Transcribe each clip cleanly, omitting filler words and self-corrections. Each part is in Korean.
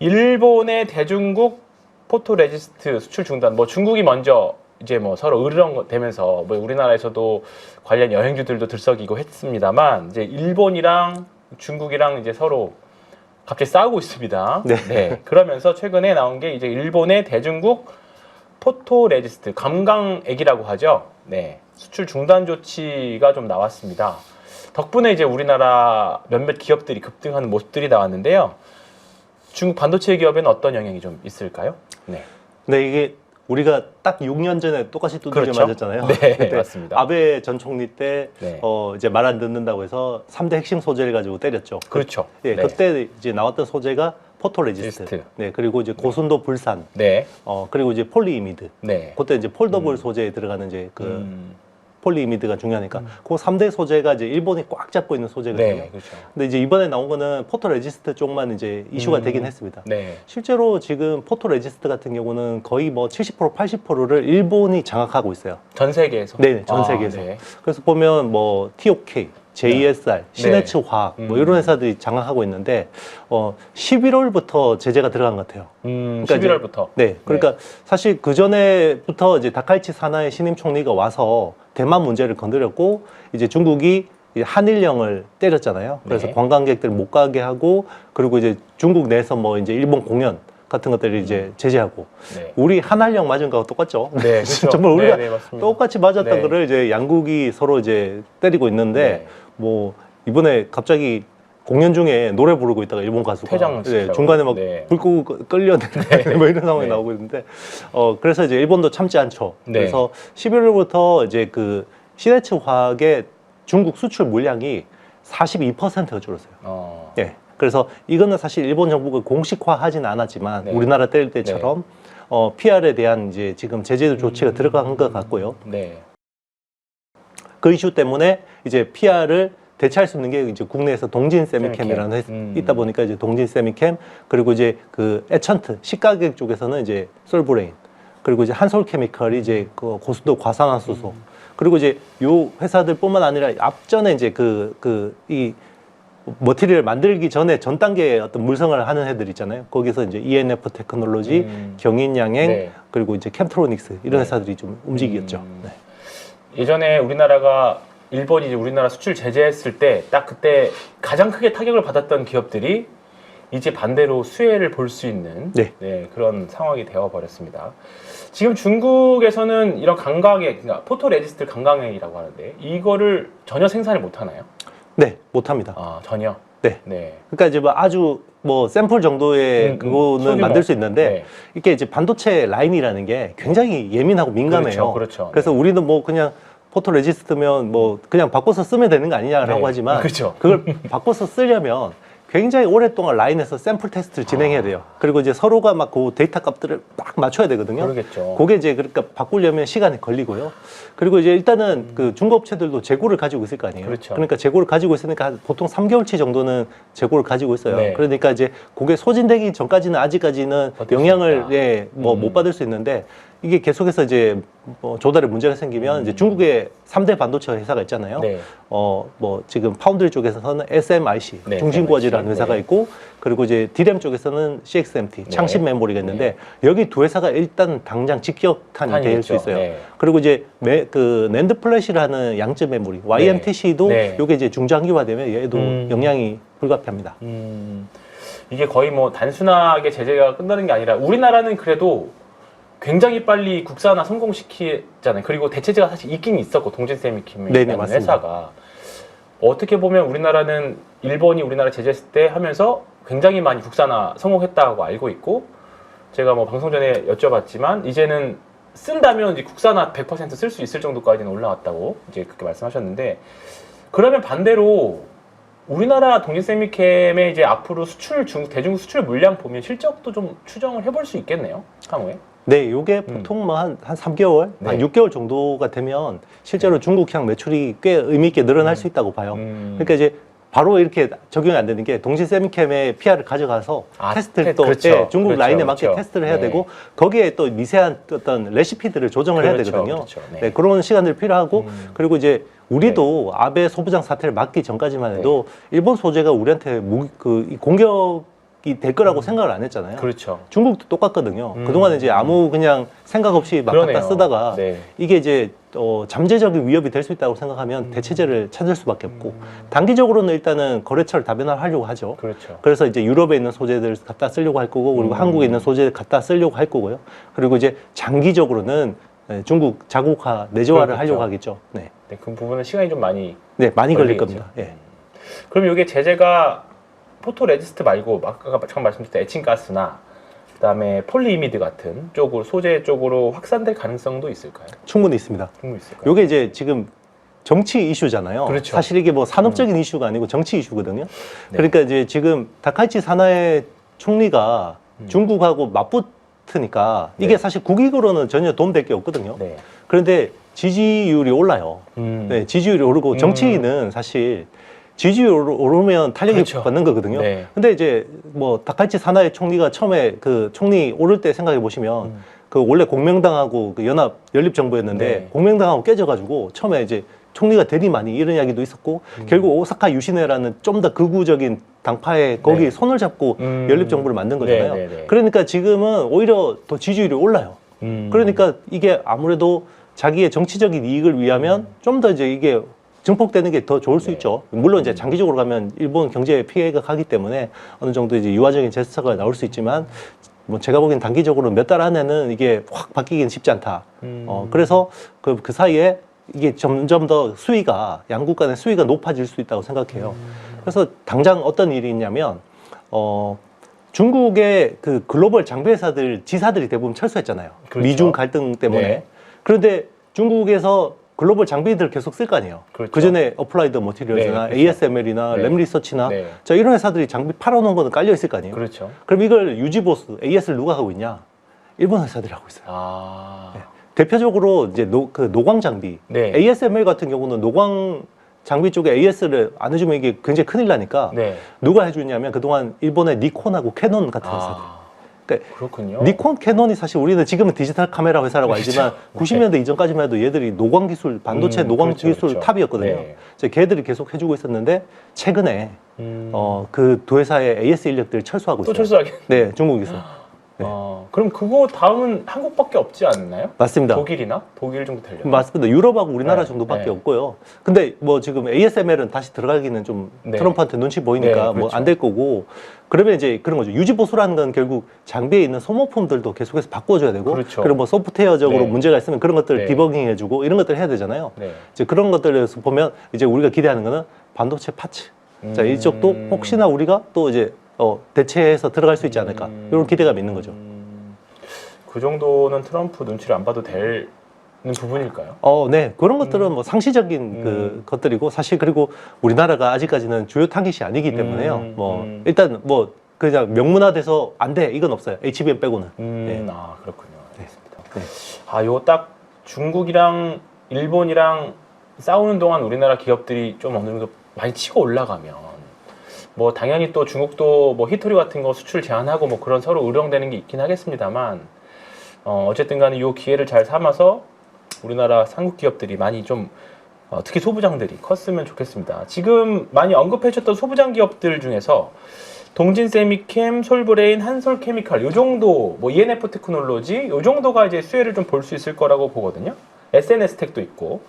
일본의 대중국 포토레지스트 수출 중단, 뭐 중국이 먼저 이제 뭐 서로 으르렁대면서 뭐 우리나라에서도 관련 여행주들도 들썩이고 했습니다만 이제 일본이랑 중국이랑 이제 서로 갑자기 싸우고 있습니다. 네. 네. 그러면서 최근에 나온 게 이제 일본의 대중국 포토레지스트 감광액이라고 하죠. 네. 수출 중단 조치가 좀 나왔습니다. 덕분에 이제 우리나라 몇몇 기업들이 급등하는 모습들이 나왔는데요. 중국 반도체 기업에는 어떤 영향이 좀 있을까요? 네. 네, 이게 우리가 딱 6년 전에 똑같이 두들겨 그렇죠? 맞았잖아요. 네, 그때 맞습니다. 아베 전 총리 때 네. 이제 말 안 듣는다고 해서 3대 핵심 소재를 가지고 때렸죠. 그렇죠. 예, 네. 그때 이제 나왔던 소재가 포토레지스트. 레지스트. 네, 그리고 이제 고순도 불산. 네. 그리고 이제 폴리이미드. 네. 그때 이제 폴더블 소재에 들어가는 이제 그 음. 폴리이미드가 중요하니까 그 3대 소재가 이제 일본이 꽉 잡고 있는 소재거든요. 네, 그렇죠. 근데 이제 이번에 나온 거는 포토레지스트 쪽만 이제 이슈가 되긴 했습니다. 네. 실제로 지금 포토레지스트 같은 경우는 거의 뭐 70%, 80%를 일본이 장악하고 있어요. 전 세계에서? 네, 전 세계에서. 네. 그래서 보면 뭐 TOK, JSR, 시네츠 화학 뭐 이런 회사들이 장악하고 있는데 11월부터 제재가 들어간 것 같아요. 그러니까 11월부터. 네, 그러니까 사실 그 전에부터 이제 다카이치 사나이 신임 총리가 와서 대만 문제를 건드렸고 이제 중국이 한일령을 때렸잖아요. 그래서 네. 관광객들 못 가게 하고 그리고 이제 중국 내에서 뭐 이제 일본 공연 같은 것들을 이제 제재하고 네. 우리 한일령 맞은 거하고 똑같죠. 네, 그렇죠. 정말 우리가 네, 네, 맞습니다. 똑같이 맞았던 네. 거를 이제 양국이 서로 이제 때리고 있는데 네. 뭐 이번에 갑자기 공연 중에 노래 부르고 있다가 일본 가수가 퇴장시키려고. 중간에 막 네. 불 끄고 끌려내는 뭐 이런 상황이 네. 나오고 있는데 그래서 이제 일본도 참지 않죠. 네. 그래서 11월부터 이제 그 시네츠 화학의 중국 수출 물량이 42%가 줄었어요. 예. 그래서 이거는 사실 일본 정부가 공식화하지는 않았지만 네. 우리나라 때릴 때처럼 PR에 대한 이제 지금 제재 조치가 들어간 것 같고요. 네. 그 이슈 때문에 이제 PR을 대체할 수 있는 게 이제 국내에서 동진 세미캠이라는 회사 있다 보니까 이제 동진 세미캠 그리고 이제 그 에천트 식가격 쪽에서는 이제 솔브레인 그리고 이제 한솔 케미컬이 이제 그 고순도 과산화수소 그리고 이제 요 회사들뿐만 아니라 앞전에 이제 이 머티리얼 만들기 전에 전 단계의 어떤 물성을 하는 애들 있잖아요. 거기서 이제 ENF 테크놀로지, 경인양행 네. 그리고 이제 캠트로닉스 이런 네. 회사들이 좀 움직였죠. 네. 예전에 우리나라가 일본이 이제 우리나라 수출 제재했을 때 딱 그때 가장 크게 타격을 받았던 기업들이 이제 반대로 수혜를 볼 수 있는 네. 그런 상황이 되어버렸습니다. 지금 중국에서는 이런 강광액, 그러니까 포토레지스트 강광액이라고 하는데 이거를 전혀 생산을 못 하나요? 네, 못합니다. 아, 전혀? 네. 네. 그러니까 이제 뭐 아주 뭐 샘플 정도의 그거는 소규모. 만들 수 있는데 네. 이게 이제 반도체 라인이라는 게 굉장히 예민하고 민감해요. 그렇죠. 그래서 우리는 뭐 그냥 포토레지스트면 뭐 그냥 바꿔서 쓰면 되는 거 아니냐라고 네. 하지만 그렇죠. 그걸 바꿔서 쓰려면 굉장히 오랫동안 라인에서 샘플 테스트를 진행해야 돼요. 그리고 이제 서로가 막 그 데이터 값들을 막 맞춰야 되거든요. 그러겠죠. 그게 이제 그러니까 바꾸려면 시간이 걸리고요. 그리고 이제 일단은 그 중고업체들도 재고를 가지고 있을 거 아니에요. 그렇죠. 그러니까 재고를 가지고 있으니까 보통 3개월치 정도는 재고를 가지고 있어요. 네. 그러니까 이제 그게 소진되기 전까지는 아직까지는 버틸 수 영향을 있다. 못 받을 수 있는데 이게 계속해서 이제 뭐 조달에 문제가 생기면 이제 중국의 3대 반도체 회사가 있잖아요. 네. 뭐 지금 파운드리 쪽에서는 SMIC 네, 중심고지라는 SMIC. 회사가 네. 있고 그리고 이제 D램 쪽에서는 CXMT 네. 창신 메모리가 있는데 여기 두 회사가 일단 당장 직격탄이 될 수 탄이겠죠. 있어요. 네. 그리고 이제 그 낸드 플래시라는 양쯔 메모리 YMTC도 네. 요게 이제 중장기화되면 얘도 영향이 불가피합니다. 이게 거의 뭐 단순하게 제재가 끝나는 게 아니라 우리나라는 그래도 굉장히 빨리 국산화 성공시키잖아요. 그리고 대체제가 사실 있긴 있었고 네네, 동진세미킴이라는 맞습니다. 회사가 어떻게 보면 우리나라는 일본이 우리나라 제재했을 때 하면서 굉장히 많이 국산화 성공했다고 알고 있고 제가 뭐 방송 전에 여쭤봤지만 이제는 쓴다면 이제 국산화 100% 쓸 수 있을 정도까지는 올라왔다고 이제 그렇게 말씀하셨는데 그러면 반대로 우리나라 동진세미캠의 이제 앞으로 대중 수출 물량 보면 실적도 좀 추정을 해볼 수 있겠네요. 향후에. 네, 요게 보통 뭐 한 3개월, 네. 한 6개월 정도가 되면 실제로 중국향 매출이 꽤 의미 있게 늘어날 수 있다고 봐요. 그러니까 이제 바로 이렇게 적용이 안 되는 게 동진세미캠의 PR을 가져가서 테스트를 또 그렇죠. 중국 그렇죠. 라인에 맞게 그렇죠. 테스트를 해야 네. 되고 거기에 또 미세한 어떤 레시피들을 조정을 해야 그렇죠. 되거든요. 그렇죠. 네. 네, 그런 시간들이 필요하고 그리고 이제 우리도 아베 소부장 사태를 막기 전까지만 해도 일본 소재가 우리한테 이 공격 될 거라고 생각을 안 했잖아요. 그렇죠. 중국도 똑같거든요. 그동안 이제 아무 그냥 생각 없이 막 그러네요. 갖다 쓰다가 네. 이게 이제 잠재적인 위협이 될 수 있다고 생각하면 대체제를 찾을 수밖에 없고 단기적으로는 일단은 거래처를 다변화하려고 하죠. 그렇죠. 그래서 이제 유럽에 있는 소재들 갖다 쓰려고 할 거고 그리고 한국에 있는 소재 갖다 쓰려고 할 거고요. 그리고 이제 장기적으로는 중국 자국화 내재화를 그렇겠죠. 하려고 하겠죠. 네, 네, 그 부분은 시간이 좀 많이 네 많이 걸릴 걸리겠죠. 겁니다. 예. 그럼 이게 제재가 포토레지스트 말고 아까 잠깐 말씀드렸던 에칭가스나 그다음에 폴리이미드 같은 쪽으로 소재 쪽으로 확산될 가능성도 있을까요? 충분히 있습니다. 충분히 있을까요? 요게 이제 지금 정치 이슈잖아요. 그렇죠. 사실 이게 뭐 산업적인 이슈가 아니고 정치 이슈거든요. 네. 그러니까 이제 지금 다카이치 사나에 총리가 중국하고 맞붙으니까 이게 네. 사실 국익으로는 전혀 도움될 게 없거든요. 네. 그런데 지지율이 올라요. 네, 지지율이 오르고 정치인은 사실 지지율이 오르면 탄력이 그렇죠. 받는 거거든요. 네. 근데 이제 뭐 다카이치 사나에 총리가 처음에 그 총리 오를 때 생각해 보시면 그 원래 공명당하고 그 연립정부였는데 네. 공명당하고 깨져가지고 처음에 이제 총리가 대리만이 이런 이야기도 있었고 결국 오사카 유시네라는 좀 더 극우적인 당파에 거기에 네. 손을 잡고 연립정부를 만든 거잖아요. 네, 네, 네. 그러니까 지금은 오히려 더 지지율이 올라요. 그러니까 이게 아무래도 자기의 정치적인 이익을 위하면 좀 더 이제 이게 증폭되는 게 더 좋을 수 네. 있죠. 물론 이제 장기적으로 가면 일본 경제에 피해가 가기 때문에 어느 정도 이제 유화적인 제스처가 나올 수 있지만 뭐 제가 보기엔 단기적으로 몇 달 안에는 이게 확 바뀌기는 쉽지 않다. 그래서 그 사이에 이게 점점 더 수위가 양국 간의 수위가 높아질 수 있다고 생각해요. 그래서 당장 어떤 일이 있냐면 중국의 그 글로벌 장비 회사들 지사들이 대부분 철수했잖아요. 그렇죠. 미중 갈등 때문에. 네. 그런데 중국에서 글로벌 장비들 계속 쓸 거 아니에요. 그렇죠. 그 전에 어플라이드 머티리얼즈나 네, 그렇죠. ASML이나 네. 램리서치나 네. 자 이런 회사들이 장비 팔아놓은 거는 깔려 있을 거 아니에요. 그렇죠. 그럼 이걸 유지보스 AS를 누가 하고 있냐? 일본 회사들이 하고 있어요. 아. 네. 대표적으로 이제 노광 장비, 네. ASML 같은 경우는 노광 장비 쪽에 AS를 안 해주면 이게 굉장히 큰일 나니까 네. 누가 해주냐면 그동안 일본의 니콘하고 캐논 같은 회사들. 아. 그러니까 그렇군요. 니콘, 캐논이 사실 우리는 지금은 디지털 카메라 회사라고 알지만 그렇죠. 90년대 이전까지만 해도 얘들이 노광 기술, 반도체 노광 그렇죠, 기술 그렇죠. 탑이었거든요. 네. 이제 걔들이 계속 해주고 있었는데 최근에 그 두 회사의 AS 인력들이 철수하고 또 있어요. 철수하게. 네, 중국에서. 네. 그럼 그거 다음은 한국밖에 없지 않나요? 맞습니다. 독일이나? 독일 정도 되려나? 맞습니다. 유럽하고 우리나라 네, 정도밖에 네. 없고요. 근데 뭐 지금 ASML은 다시 들어가기는 좀 네. 트럼프한테 눈치 보이니까 네, 뭐 그렇죠. 안 될 거고. 그러면 이제 그런 거죠. 유지 보수라는 건 결국 장비에 있는 소모품들도 계속해서 바꿔줘야 되고, 그렇죠. 그리고 뭐 소프트웨어적으로 네. 문제가 있으면 그런 것들을 네. 디버깅해주고 이런 것들을 해야 되잖아요. 네. 이제 그런 것들에서 보면 이제 우리가 기대하는 거는 반도체 파츠. 자 이쪽도 혹시나 우리가 또 이제 대체해서 들어갈 수 있지 않을까 이런 기대감이 있는 거죠. 그 정도는 트럼프 눈치를 안 봐도 되는 부분일까요? 네. 그런 것들은 뭐 상시적인 그 것들이고 사실 그리고 우리나라가 아직까지는 주요 타깃이 아니기 때문에요. 일단 뭐 그냥 명문화돼서 안 돼. 이건 없어요. HBM 빼고는. 네. 아, 그렇군요. 알겠습니다. 네. 아, 요 딱 중국이랑 일본이랑 싸우는 동안 우리나라 기업들이 좀 어느 정도 많이 치고 올라가면 뭐 당연히 또 중국도 뭐 히토리 같은 거 수출 제한하고 뭐 그런 서로 으렁대는 게 있긴 하겠습니다만 어쨌든 간에 이 기회를 잘 삼아서 우리나라 한국 기업들이 많이 좀 특히 소부장들이 컸으면 좋겠습니다. 지금 많이 언급해 주셨던 소부장 기업들 중에서 동진 세미캠, 솔브레인, 한솔케미칼 요 정도 뭐 ENF 테크놀로지 요 정도가 이제 수혜를 좀 볼 수 있을 거라고 보거든요. SNS 텍도 있고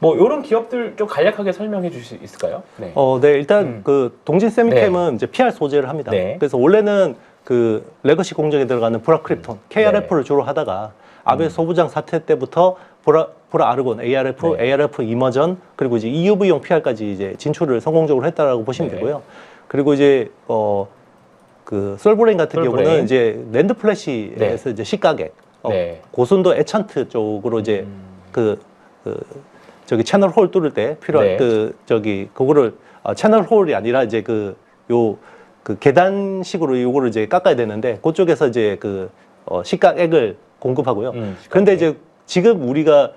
뭐 이런 기업들 좀 간략하게 설명해 주실 수 있을까요? 네. 네. 일단 그 동진 세미캠은 이제 PR 소재를 합니다. 네. 그래서 원래는 그 레거시 공정에 들어가는 보라크립톤, KRF를 주로 하다가 아베 소부장 사태 때부터 보라 아르곤, ARF, 네. ARF 이머전 그리고 이제 EUV용 PR까지 이제 진출을 성공적으로 했다라고 보시면 네. 되고요. 그리고 이제 그 솔브레인 같은 솔브레인. 경우는 이제 랜드 플래시에서 이제 시가객, 네. 고순도 에찬트 쪽으로 이제 저기 채널 홀 뚫을 때 필요한 네. 그거를 채널 홀이 아니라 이제 그 계단식으로 요거를 이제 깎아야 되는데 그쪽에서 이제 그 시가액을 공급하고요. 그런데 이제 지금 우리가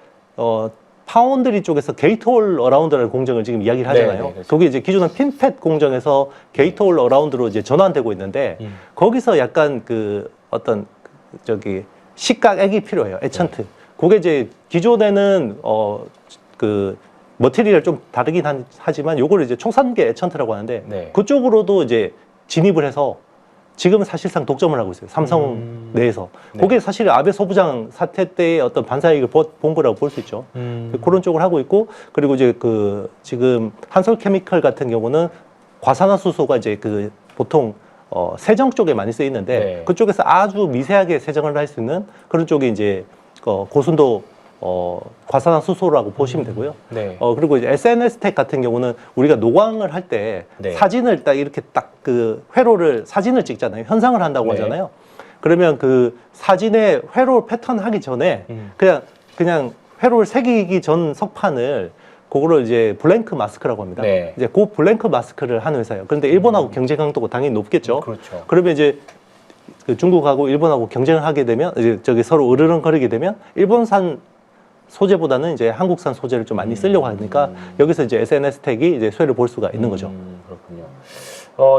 파운드리 쪽에서 게이트홀 어라운드라는 공정을 지금 이야기를 하잖아요. 네, 그렇죠. 그게 이제 기존은 핀팻 공정에서 게이트홀 어라운드로 이제 전환되고 있는데 거기서 약간 그 어떤 저기 시가액이 필요해요. 에찬트. 그게 이제 기존에는 그 머티리얼 좀 다르긴 하지만 요거를 이제 총산계 에찬트라고 하는데 네. 그쪽으로도 이제 진입을 해서 지금은 사실상 독점을 하고 있어요. 삼성 내에서. 네. 그게 사실 아베 소부장 사태 때의 어떤 반사이익을 본 거라고 볼 수 있죠. 그런 쪽을 하고 있고, 그리고 이제 그 지금 한솔케미컬 같은 경우는 과산화수소가 이제 그 보통 세정 쪽에 많이 쓰이는데 네. 그쪽에서 아주 미세하게 세정을 할 수 있는 그런 쪽이 이제 고순도 과산화수소라고 보시면 되고요. 네. 그리고 이제 SNS 텍 같은 경우는 우리가 노광을 할 때 네. 사진을 딱 이렇게 딱 그 회로를 사진을 찍잖아요. 현상을 한다고 네. 하잖아요. 그러면 그 사진의 회로 패턴 하기 전에 그냥 회로를 새기기 전 석판을 그거를 이제 블랭크 마스크라고 합니다. 네. 이제 그 블랭크 마스크를 하는 회사예요. 그런데 일본하고 경제 강도가 당연히 높겠죠. 그렇죠. 그러면 이제 그 중국하고 일본하고 경쟁을 하게 되면 이제 저기 서로 으르렁거리게 되면 일본산 소재보다는 이제 한국산 소재를 좀 많이 쓰려고 하니까 여기서 이제 SNS 텍이 이제 수혜를 볼 수가 있는 거죠. 그렇군요.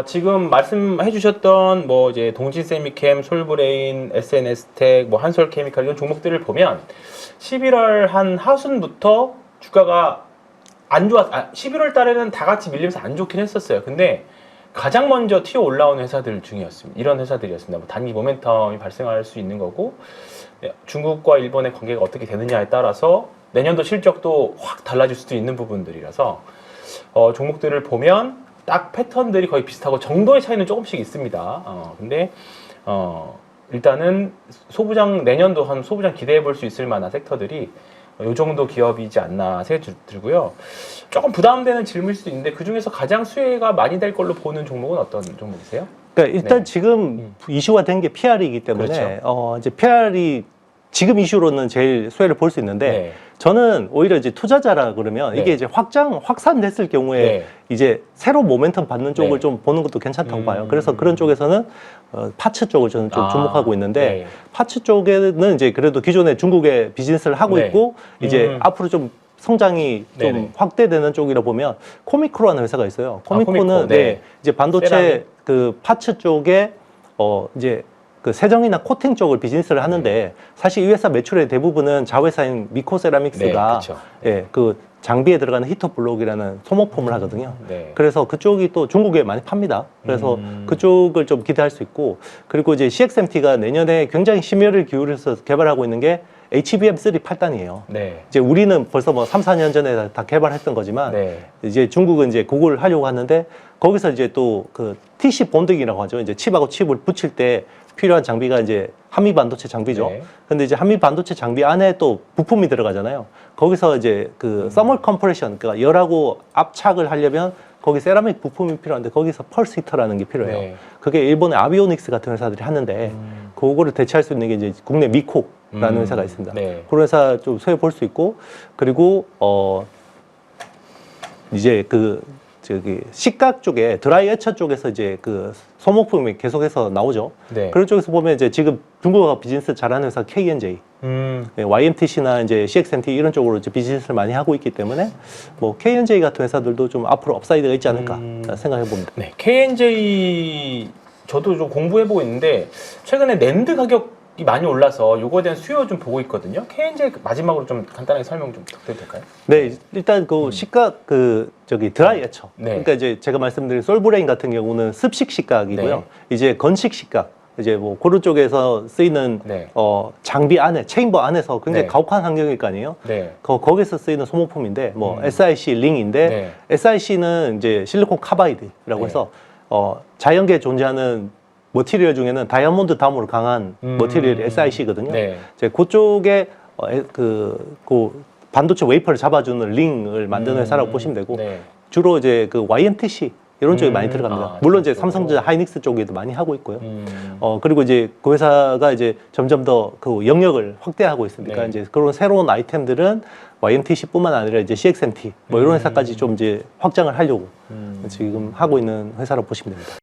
지금 말씀해 주셨던 뭐 이제 동진 세미캠, 솔브레인, SNS 텍, 뭐 한솔 케미칼 이런 종목들을 보면 11월 한 하순부터 주가가 안 좋았, 11월 달에는 다 같이 밀리면서 안 좋긴 했었어요. 근데 가장 먼저 튀어 올라온 회사들 중이었습니다. 이런 회사들이었습니다. 뭐 단기 모멘텀이 발생할 수 있는 거고, 중국과 일본의 관계가 어떻게 되느냐에 따라서 내년도 실적도 확 달라질 수도 있는 부분들이라서 종목들을 보면 딱 패턴들이 거의 비슷하고 정도의 차이는 조금씩 있습니다. 근데 일단은 내년도 한 소부장 기대해 볼 수 있을 만한 섹터들이 이 정도 기업이지 않나 생각이 들고요. 조금 부담되는 질문일 수도 있는데 그 중에서 가장 수혜가 많이 될 걸로 보는 종목은 어떤 종목이세요? 그러니까 일단 네. 지금 이슈가 된 게 PR이기 때문에 그렇죠. 이제 PR이 지금 이슈로는 제일 수혜를 볼 수 있는데 네. 저는 오히려 이제 투자자라 그러면 네. 이게 이제 확산됐을 경우에 네. 이제 새로 모멘텀 받는 쪽을 네. 좀 보는 것도 괜찮다고 봐요. 그래서 그런 쪽에서는 파츠 쪽을 저는 좀 주목하고 있는데 네. 파츠 쪽에는 이제 그래도 기존에 중국에 비즈니스를 하고 네. 있고 이제 앞으로 좀 성장이 좀 네네. 확대되는 쪽이라 보면 코미코라는 회사가 있어요. 코미코는 코미코, 네. 이제 반도체 세라믹. 그 파츠 쪽에 이제 그 세정이나 코팅 쪽을 비즈니스를 하는데 사실 이 회사 매출의 대부분은 자회사인 미코세라믹스가 그 장비에 들어가는 히터 블록이라는 소모품을 하거든요. 네. 그래서 그쪽이 또 중국에 많이 팝니다. 그래서 그쪽을 좀 기대할 수 있고, 그리고 이제 CXMT가 내년에 굉장히 심혈을 기울여서 개발하고 있는 게 HBM3 8단이에요. 네. 이제 우리는 벌써 뭐 3, 4년 전에 다 개발했던 거지만 네. 이제 중국은 이제 그걸 하려고 하는데 거기서 이제 또 그 TC 본딩이라고 하죠. 이제 칩하고 칩을 붙일 때 필요한 장비가 이제 한미 반도체 장비죠. 네. 근데 이제 한미 반도체 장비 안에 또 부품이 들어가잖아요. 거기서 이제 그 서멀 컴프레션, 그러니까 열하고 압착을 하려면 거기 세라믹 부품이 필요한데 거기서 펄스 히터라는 게 필요해요. 네. 그게 일본의 아비오닉스 같은 회사들이 하는데 그거를 대체할 수 있는 게 이제 국내 미코라는 회사가 있습니다. 네. 그런 회사 좀 수혜 볼 수 있고, 그리고 이제 그 저기 식각 쪽에 드라이 에처 쪽에서 이제 그 소모품이 계속해서 나오죠. 네. 그런 쪽에서 보면 이제 지금 중국어가 비즈니스 잘하는 회사 KNJ, YMTC나 이제 CXMT 이런 쪽으로 이제 비즈니스를 많이 하고 있기 때문에 뭐 KNJ 같은 회사들도 좀 앞으로 업사이드가 있지 않을까 생각해 봅니다. 네. KNJ 저도 좀 공부해보고 있는데 최근에 낸드 가격이 많이 올라서 요거에 대한 수요 좀 보고 있거든요. KNJ 마지막으로 좀 간단하게 설명 좀 부탁드려도 될까요? 네, 일단 그 식각 그 저기 드라이 에처. 네. 그러니까 이제 제가 말씀드린 솔브레인 같은 경우는 습식 식각이고요. 네. 이제 건식 식각. 이제 뭐 그런 쪽에서 쓰이는 네. 장비 안에 체인버 안에서 굉장히 네. 가혹한 환경일 거 아니에요. 네. 거기서 쓰이는 소모품인데 뭐 SiC 링인데 네. SiC는 이제 실리콘 카바이드라고 네. 해서 자연계에 존재하는 머티리얼 중에는 다이아몬드 다음으로 강한 머티리얼이 SiC거든요. 네. 이제 그쪽에 그 반도체 웨이퍼를 잡아주는 링을 만드는 회사라고 보시면 되고 네. 주로 이제 그 YMTC 이런 쪽에 많이 들어갑니다. 물론 이제 그쪽으로. 삼성전자 하이닉스 쪽에도 많이 하고 있고요. 그리고 이제 그 회사가 이제 점점 더 그 영역을 확대하고 있으니까 네. 이제 그런 새로운 아이템들은 YMTC뿐만 아니라 이제 CXMT 뭐 이런 회사까지 좀 이제 확장을 하려고 지금 하고 있는 회사라고 보시면 됩니다.